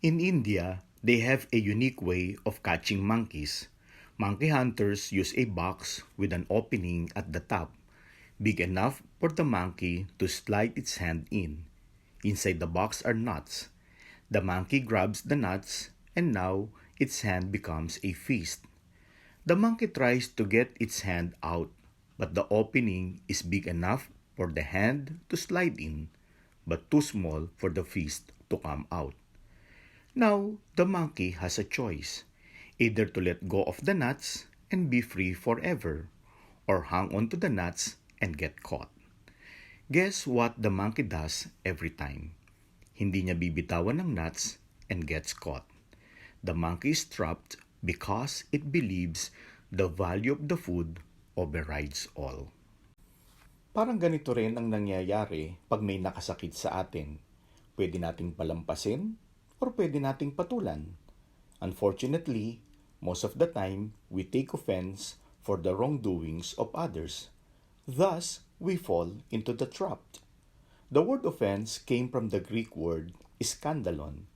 In India, they have a unique way of catching monkeys. Monkey hunters use a box with an opening at the top, big enough for the monkey to slide its hand in. Inside the box are nuts. The monkey grabs the nuts, and now its hand becomes a feast. The monkey tries to get its hand out, but the opening is big enough for the hand to slide in, but too small for the feast to come out. Now, the monkey has a choice, either to let go of the nuts and be free forever, or hang on to the nuts and get caught. Guess what the monkey does every time? Hindi niya bibitawan ng nuts and gets caught. The monkey is trapped because it believes the value of the food overrides all. Parang ganito rin ang nangyayari pag may nakasakit sa atin. Pwede nating palampasin or pwede nating patulan. Unfortunately, most of the time, we take offense for the wrongdoings of others. Thus, we fall into the trap. The word offense came from the Greek word skandalon,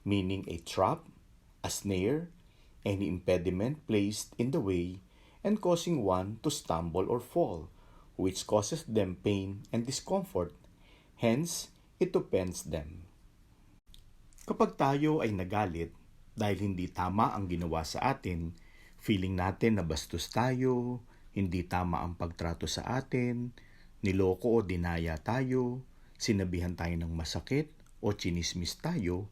meaning a trap, a snare, any impediment placed in the way and causing one to stumble or fall, which causes them pain and discomfort. Hence, it offends them. Kapag tayo ay nagalit dahil hindi tama ang ginawa sa atin, feeling natin na bastos tayo, hindi tama ang pagtrato sa atin, niloko o dinaya tayo, sinabihan tayo ng masakit o chinismis tayo,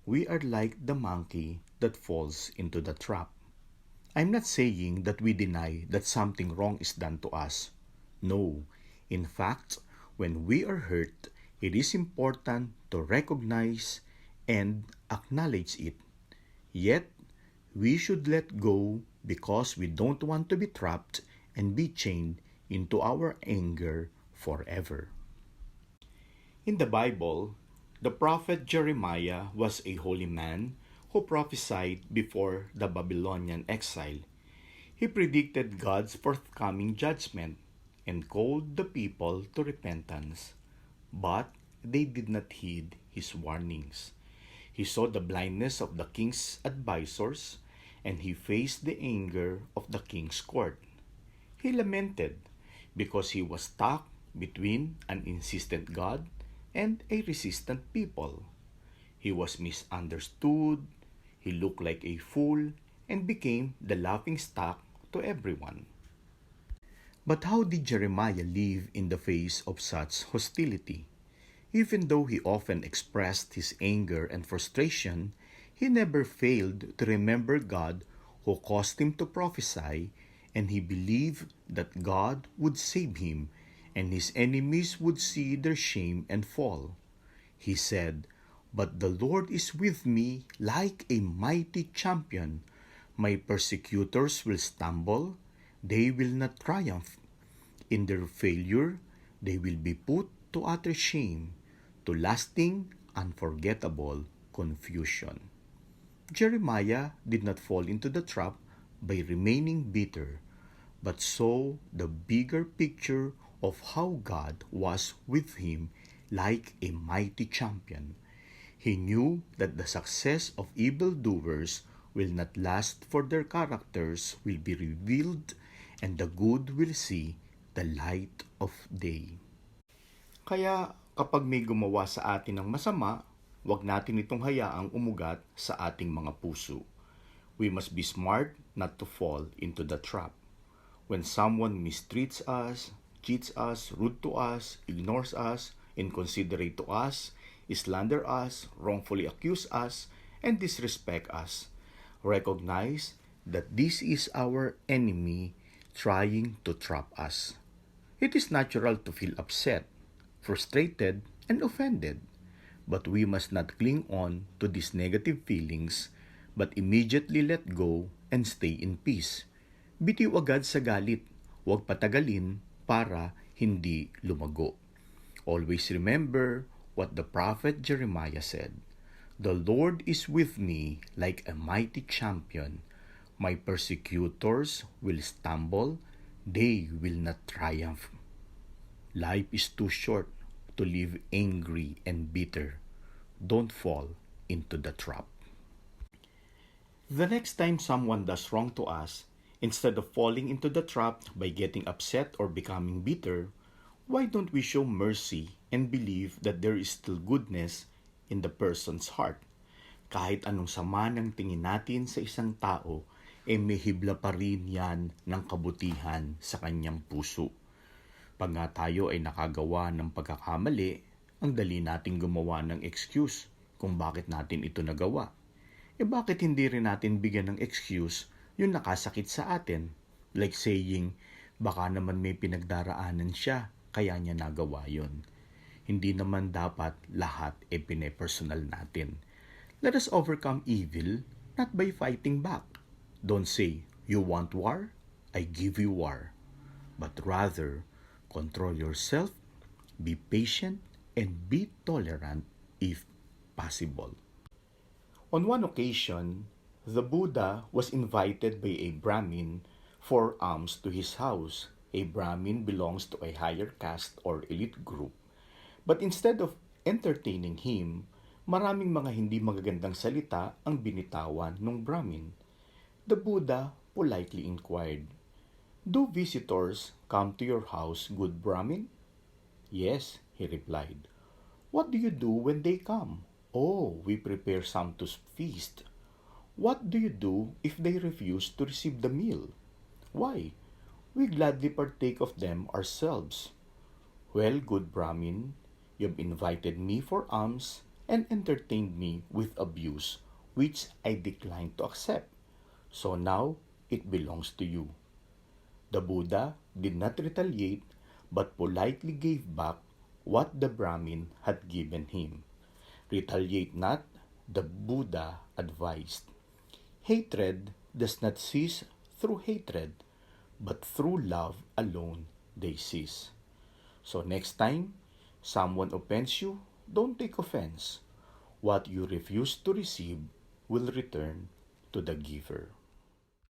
we are like the monkey that falls into the trap. I'm not saying that we deny that something wrong is done to us. No. In fact, when we are hurt, it is important to recognize and acknowledge it. Yet, we should let go because we don't want to be trapped and be chained into our anger forever. In the Bible, the prophet Jeremiah was a holy man who prophesied before the Babylonian exile. He predicted God's forthcoming judgment and called the people to repentance. But they did not heed his warnings. He saw the blindness of the king's advisors, and he faced the anger of the king's court. He lamented because he was stuck between an insistent God and a resistant people. He was misunderstood, he looked like a fool, and became the laughingstock to everyone. But how did Jeremiah live in the face of such hostility? Even though he often expressed his anger and frustration, he never failed to remember God who caused him to prophesy, and he believed that God would save him and his enemies would see their shame and fall. He said, "But the Lord is with me like a mighty champion. My persecutors will stumble, they will not triumph. In their failure, they will be put to utter shame, to lasting, unforgettable confusion." Jeremiah did not fall into the trap by remaining bitter, but saw the bigger picture of how God was with him like a mighty champion. He knew that the success of evildoers will not last, for their characters will be revealed and the good will see the light of day. Kaya kapag may gumawa sa atin ng masama, huwag natin itong hayaang umugat sa ating mga puso. We must be smart not to fall into the trap. When someone mistreats us, cheats us, rude to us, ignores us, inconsiderate to us, slander us, wrongfully accuse us, and disrespect us, recognize that this is our enemy trying to trap us. It is natural to feel upset, frustrated, and offended, but we must not cling on to these negative feelings, but immediately let go and stay in peace. Bitiw agad sa galit, huwag patagalin para hindi lumago. Always remember what the prophet Jeremiah said, "The Lord is with me like a mighty champion. My persecutors will stumble, they will not triumph." Life is too short to live angry and bitter. Don't fall into the trap. The next time someone does wrong to us, instead of falling into the trap by getting upset or becoming bitter, why don't we show mercy and believe that there is still goodness in the person's heart? Kahit anong sama ng tingin natin sa isang tao, may hibla pa rin yan ng kabutihan sa kanyang puso. Pag nga tayo ay nakagawa ng pagkakamali, ang dali nating gumawa ng excuse kung bakit natin ito nagawa. Bakit hindi rin natin bigyan ng excuse yung nakasakit sa atin? Like saying, baka naman may pinagdaraanan siya, kaya niya nagawa yon. Hindi naman dapat lahat pine-personal natin. Let us overcome evil, not by fighting back. Don't say, you want war? I give you war. But rather, control yourself, be patient, and be tolerant if possible. On one occasion, the Buddha was invited by a Brahmin for alms to his house. A Brahmin belongs to a higher caste or elite group. But instead of entertaining him, maraming mga hindi magagandang salita ang binitawan ng Brahmin. The Buddha politely inquired, "Do visitors come to your house, good Brahmin?" "Yes," he replied. "What do you do when they come?" "Oh, we prepare some to feast." "What do you do if they refuse to receive the meal?" "Why, we gladly partake of them ourselves." "Well, good Brahmin, you've invited me for alms and entertained me with abuse, which I decline to accept. So now, it belongs to you." The Buddha did not retaliate, but politely gave back what the Brahmin had given him. Retaliate not, the Buddha advised. Hatred does not cease through hatred, but through love alone they cease. So next time, someone offends you, don't take offense. What you refuse to receive will return to the giver.